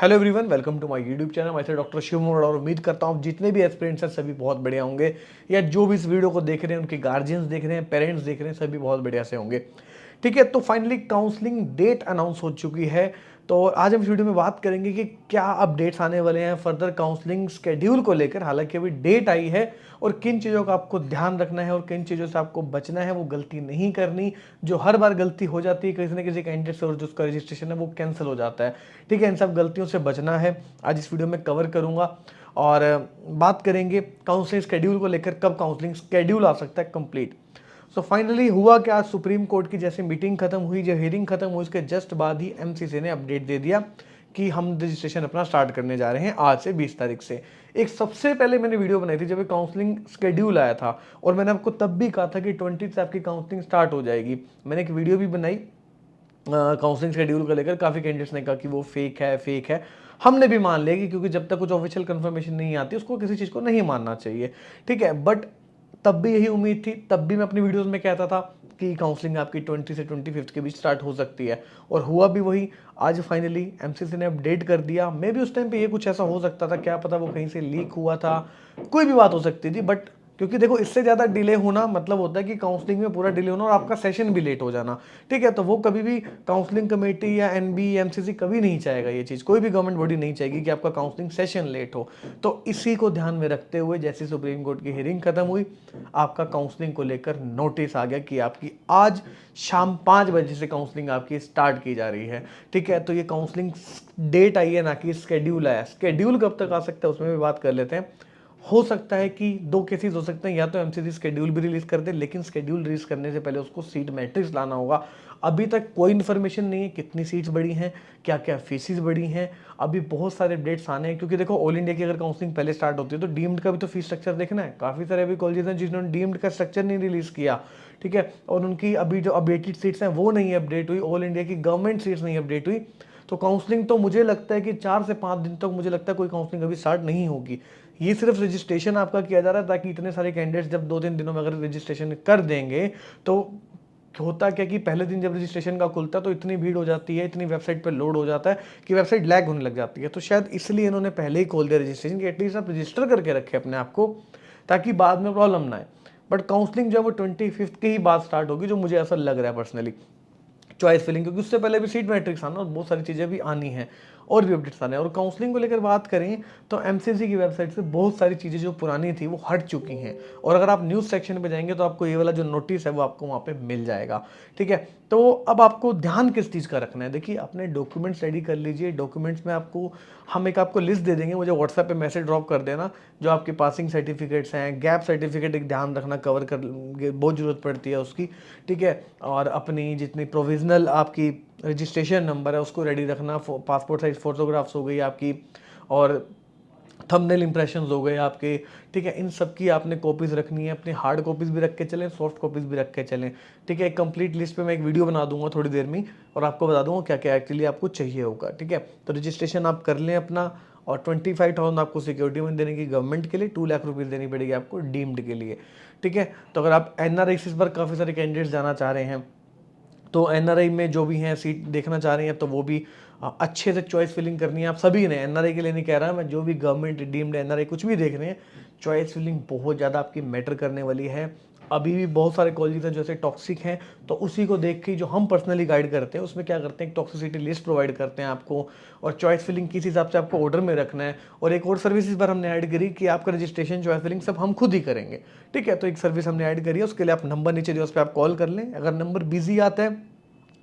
Hello everyone, welcome to my YouTube channel. मैं doctor Shiv Mod और उम्मीद करता हूँ जितने भी एस्पिरेंट्स हैं सभी बहुत बढ़िया होंगे, या जो भी इस वीडियो को देख रहे हैं उनके गार्जियंस देख रहे हैं, पेरेंट्स देख रहे हैं, सभी बहुत बढ़िया से होंगे। ठीक है, तो फाइनली काउंसलिंग डेट अनाउंस हो चुकी है। तो आज हम इस वीडियो में बात करेंगे कि क्या अपडेट्स आने वाले हैं फर्दर काउंसलिंग शेड्यूल को लेकर। हालांकि अभी डेट आई है और किन चीज़ों का आपको ध्यान रखना है और किन चीज़ों से आपको बचना है, वो गलती नहीं करनी जो हर बार गलती हो जाती है किसी न किसी कैंडिडेट से, और जो उसका रजिस्ट्रेशन है वो कैंसिल हो जाता है। ठीक है, इन सब गलतियों से बचना है, आज इस वीडियो में कवर करूंगा। और बात करेंगे काउंसलिंग शेड्यूल को लेकर, कब काउंसलिंग शेड्यूल आ सकता है कंप्लीट। सो फाइनली हुआ क्या, सुप्रीम कोर्ट की जैसे मीटिंग खत्म हुई, जो हियरिंग खत्म हुई, उसके जस्ट बाद ही एमसीसी ने अपडेट दे दिया कि हम रजिस्ट्रेशन अपना स्टार्ट करने जा रहे हैं आज से 20 तारीख से। एक सबसे पहले मैंने वीडियो बनाई थी जब काउंसलिंग शेड्यूल आया था, और मैंने आपको तब भी कहा था कि 20 से आपकी काउंसलिंग स्टार्ट हो जाएगी। मैंने एक वीडियो भी बनाई काउंसलिंग शेड्यूल को लेकर। काफ़ी कैंडिडेट्स ने कहा कि वो फेक है। हमने भी मान लिया कि क्योंकि जब तक कुछ ऑफिशियल कंफर्मेशन नहीं आती उसको किसी चीज़ को नहीं मानना चाहिए। ठीक है, बट तब भी यही उम्मीद थी, तब भी मैं अपनी वीडियोस में कहता था कि काउंसलिंग आपकी 20 से 25 के बीच स्टार्ट हो सकती है, और हुआ भी वही। आज फाइनली एमसीसी ने अपडेट कर दिया। मे भी उस टाइम पे ये कुछ ऐसा हो सकता था, क्या पता वो कहीं से लीक हुआ था, कोई भी बात हो सकती थी। बट क्योंकि देखो, इससे ज़्यादा डिले होना मतलब होता है कि काउंसलिंग में पूरा डिले होना और आपका सेशन भी लेट हो जाना। ठीक है, तो वो कभी भी काउंसलिंग कमेटी या एनबी एमसीसी कभी नहीं चाहेगा, ये चीज़ कोई भी गवर्नमेंट बॉडी नहीं चाहेगी कि आपका काउंसलिंग सेशन लेट हो। तो इसी को ध्यान में रखते हुए जैसे सुप्रीम कोर्ट की हियरिंग खत्म हुई, आपका काउंसलिंग को लेकर नोटिस आ गया कि आपकी आज शाम 5 बजे से काउंसलिंग आपकी स्टार्ट की जा रही है। ठीक है, तो ये काउंसलिंग डेट आई है, ना कि स्केड्यूल आया। स्केड्यूल कब तक आ सकता है उसमें भी बात कर लेते हैं। हो सकता है कि दो केसेस हो सकते हैं, या तो एमसीसी शेड्यूल भी रिलीज कर दे, लेकिन शेड्यूल रिलीज करने से पहले उसको सीट मैट्रिक्स लाना होगा। अभी तक कोई इन्फॉर्मेशन नहीं है कितनी सीट्स बढ़ी हैं, क्या क्या फीसिस बढ़ी हैं। अभी बहुत सारे अपडेट्स आने हैं, क्योंकि देखो ऑल इंडिया की अगर काउंसलिंग पहले स्टार्ट होती है तो डीम्ड का भी तो फीस स्ट्रक्चर देखना है। काफ़ी सारे अभी कॉलेजेस हैं जिन्होंने डीम्ड का स्ट्रक्चर नहीं रिलीज किया। ठीक है, और उनकी अभी जो अपडेटेड सीट्स हैं वो नहीं अपडेट हुई, ऑल इंडिया की गवर्नमेंट सीट्स नहीं अपडेट हुई। तो काउंसलिंग तो मुझे लगता है कि 4 से 5 दिन तक मुझे लगता है कोई काउंसलिंग अभी स्टार्ट नहीं होगी। ये सिर्फ रजिस्ट्रेशन आपका किया जा रहा है ताकि इतने सारे कैंडिडेट्स जब 2-3 दिनों में अगर रजिस्ट्रेशन कर देंगे, तो होता क्या कि पहले दिन जब रजिस्ट्रेशन का खुलता है तो इतनी भीड़ हो जाती है, इतनी वेबसाइट पे लोड हो जाता है कि वेबसाइट लैग होने लग जाती है। तो शायद इसलिए इन्होंने पहले ही खोल दिया रजिस्ट्रेशन कि एटलीस्ट आप रजिस्टर करके रखें अपने आप को, ताकि बाद में प्रॉब्लम ना आए। बट काउंसलिंग जो है वो 25 के ही बाद स्टार्ट होगी, जो मुझे ऐसा लग रहा है पर्सनली। चॉइस फिलिंग, क्योंकि उससे पहले भी सीट मैट्रिक्स आना और बहुत सारी चीज़ें भी आनी हैं, और भी अपडेट्स आने हैं। और काउंसलिंग को लेकर बात करें तो एमसीसी की वेबसाइट से बहुत सारी चीज़ें जो पुरानी थी वो हट चुकी हैं, और अगर आप न्यूज़ सेक्शन पे जाएंगे तो आपको ये वाला जो नोटिस है वो आपको वहाँ पे मिल जाएगा। ठीक है, तो अब आपको ध्यान किस चीज़ का रखना है। देखिए, अपने डॉक्यूमेंट्स रेडी कर लीजिए। डॉक्यूमेंट्स में हम एक आपको लिस्ट दे देंगे, मुझे व्हाट्सएप पे मैसेज ड्रॉप कर देना। जो आपके पासिंग सर्टिफिकेट्स हैं, गैप सर्टिफिकेट एक ध्यान रखना, कवर कर बहुत ज़रूरत पड़ती है उसकी। ठीक है, और अपनी जितनी प्रोविजनल आपकी रजिस्ट्रेशन नंबर है उसको रेडी रखना। पासपोर्ट साइज फोटोग्राफ्स हो गई आपकी, और थंबनेल इंप्रेशंस हो गए आपके। ठीक है, इन सब की आपने कॉपीज़ रखनी है। अपनी हार्ड कॉपीज़ भी रख के चलें, सॉफ्ट कॉपीज़ भी रख के चलें। ठीक है, एक कंप्लीट लिस्ट पे मैं एक वीडियो बना दूंगा थोड़ी देर में, और आपको बता दूंगा क्या क्या एक्चुअली आपको चाहिए होगा। ठीक है, तो रजिस्ट्रेशन आप कर लें अपना, और 25,000 आपको सिक्योरिटी मनी देने की गवर्नमेंट के लिए, 2 लाख रुपीज़ देनी पड़ेगी आपको डीम्ड के लिए। ठीक है, तो अगर आप एनआरआई पर काफ़ी सारे कैंडिडेट्स जाना चाह रहे हैं, तो एनआरआई में जो भी हैं सीट देखना चाह रही हैं, तो वो भी अच्छे से चॉइस फिलिंग करनी है। आप सभी ने, एनआरआई के लिए नहीं कह रहा मैं, जो भी गवर्नमेंट डीम्ड एनआरआई कुछ भी देख रहे हैं, चॉइस फिलिंग बहुत ज़्यादा आपकी मैटर करने वाली है। अभी भी बहुत सारे कॉलेजेस हैं जो ऐसे टॉक्सिक हैं, तो उसी को देख के जो हम पर्सनली गाइड करते हैं उसमें क्या करते हैं, एक टॉक्सिसिटी लिस्ट प्रोवाइड करते हैं आपको, और चॉइस फिलिंग किस हिसाब से आपको ऑर्डर में रखना है। और एक और सर्विस इस बार हमने ऐड करी कि आपका रजिस्ट्रेशन, चॉइस फिलिंग सब हम खुद ही करेंगे। ठीक है, तो एक सर्विस हमने ऐड करी है, उसके लिए आप नंबर नीचे दिया उस पर आप कॉल कर लें। अगर नंबर बिजी आता है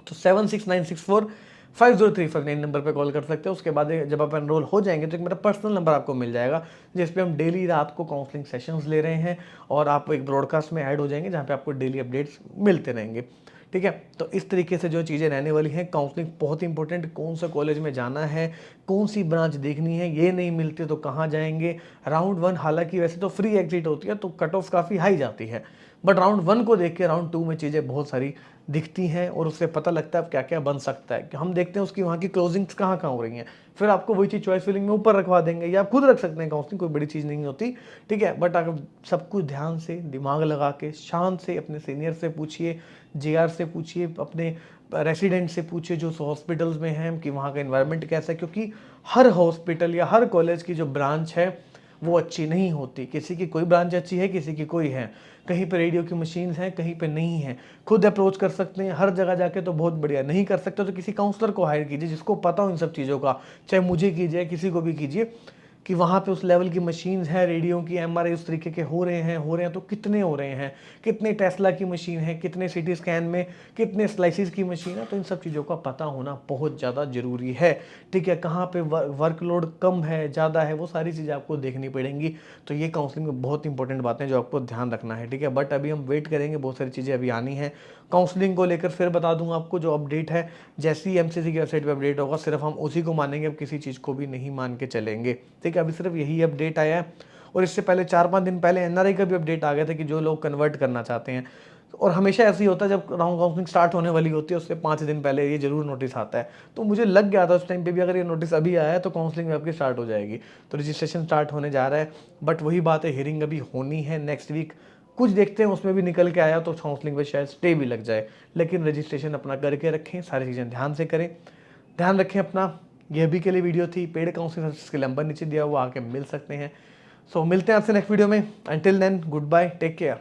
तो 7696450359 नंबर पे कॉल कर सकते हैं। उसके बाद जब आप एनरोल हो जाएंगे तो एक मेरा पर्सनल नंबर आपको मिल जाएगा, जिस पे हम डेली रात को काउंसलिंग सेशंस ले रहे हैं, और आप एक ब्रॉडकास्ट में ऐड हो जाएंगे जहाँ पे आपको डेली अपडेट्स मिलते रहेंगे। ठीक है, तो इस तरीके से जो चीज़ें रहने वाली हैं। काउंसलिंग बहुत इंपॉर्टेंट, कौन सा कॉलेज में जाना है, कौन सी ब्रांच देखनी है, ये नहीं मिलती तो कहाँ जाएंगे। राउंड 1 हालांकि वैसे तो फ्री एग्जिट होती है, तो कट ऑफ काफ़ी हाई जाती है, बट राउंड 1 को देख के राउंड 2 में चीज़ें बहुत सारी दिखती हैं, और उससे पता लगता है अब क्या क्या बन सकता है। कि हम देखते हैं उसकी वहाँ की क्लोजिंग्स कहाँ कहाँ हो रही हैं, फिर आपको वही चीज़ चॉइस फिलिंग में ऊपर रखवा देंगे, या आप खुद रख सकते हैं। काउंसलिंग कोई बड़ी चीज़ नहीं होती। ठीक है, बट अगर सब कुछ ध्यान से, दिमाग लगा के, शांत से अपने सीनियर से पूछिए, जेआर से पूछिए, अपने रेसिडेंट से पूछिए जो हॉस्पिटल्स में हैं कि वहाँ का इन्वायरमेंट कैसा है, क्योंकि हर हॉस्पिटल या हर कॉलेज की जो ब्रांच है वो अच्छी नहीं होती। किसी की कोई ब्रांच अच्छी है, किसी की कोई है। कहीं पे रेडियो की मशीन्स हैं, कहीं पे नहीं है। खुद अप्रोच कर सकते हैं हर जगह जाके तो बहुत बढ़िया, नहीं कर सकते तो किसी काउंसलर को हायर कीजिए जिसको पता हो इन सब चीज़ों का, चाहे मुझे कीजिए, किसी को भी कीजिए, कि वहाँ पे उस लेवल की मशीन्स हैं, रेडियो की, एमआरआई उस तरीके के हो रहे हैं तो कितने हो रहे हैं, कितने टेस्ला की मशीन है, कितने सीटी स्कैन में कितने स्लाइसिस की मशीन है। तो इन सब चीज़ों का पता होना बहुत ज़्यादा ज़रूरी है। ठीक है, कहाँ पे वर्कलोड कम है, ज़्यादा है, वो सारी चीज़ें आपको देखनी पड़ेंगी। तो ये काउंसलिंग में बहुत इंपॉर्टेंट बातें जो आपको ध्यान रखना है। ठीक है, बट अभी हम वेट करेंगे, बहुत सारी चीज़ें अभी आनी है काउंसलिंग को लेकर। फिर बता दूंगा आपको जो अपडेट है, जैसे ही एमसीसी की वेबसाइट पे अपडेट होगा सिर्फ हम उसी को मानेंगे, अब किसी चीज़ को भी नहीं मान के चलेंगे। ठीक है, अभी सिर्फ यही अपडेट आया है। और इससे पहले 4-5 दिन पहले एनआरआई का भी अपडेट आ गया था कि जो लोग कन्वर्ट करना चाहते हैं, और हमेशा ऐसे ही होता है जब राउंड काउंसलिंग स्टार्ट होने वाली होती है उससे 5 दिन पहले ये जरूर नोटिस आता है। तो मुझे लग गया था उस टाइम पे भी, अगर ये नोटिस अभी आया है तो काउंसलिंग आपकी स्टार्ट हो जाएगी। तो रजिस्ट्रेशन स्टार्ट होने जा रहा है। बट वही बात है, हियरिंग अभी होनी है नेक्स्ट वीक, कुछ देखते हैं उसमें भी निकल के आया तो काउंसलिंग पे शायद स्टे भी लग जाए। लेकिन रजिस्ट्रेशन अपना करके रखें, सारी चीज़ें ध्यान से करें, ध्यान रखें अपना। यह भी के लिए वीडियो थी, पेड काउंसलिंग सर्विस के नंबर नीचे दिया हुआ, आके मिल सकते हैं। सो मिलते हैं आपसे नेक्स्ट वीडियो में। Until then, good bye, take care.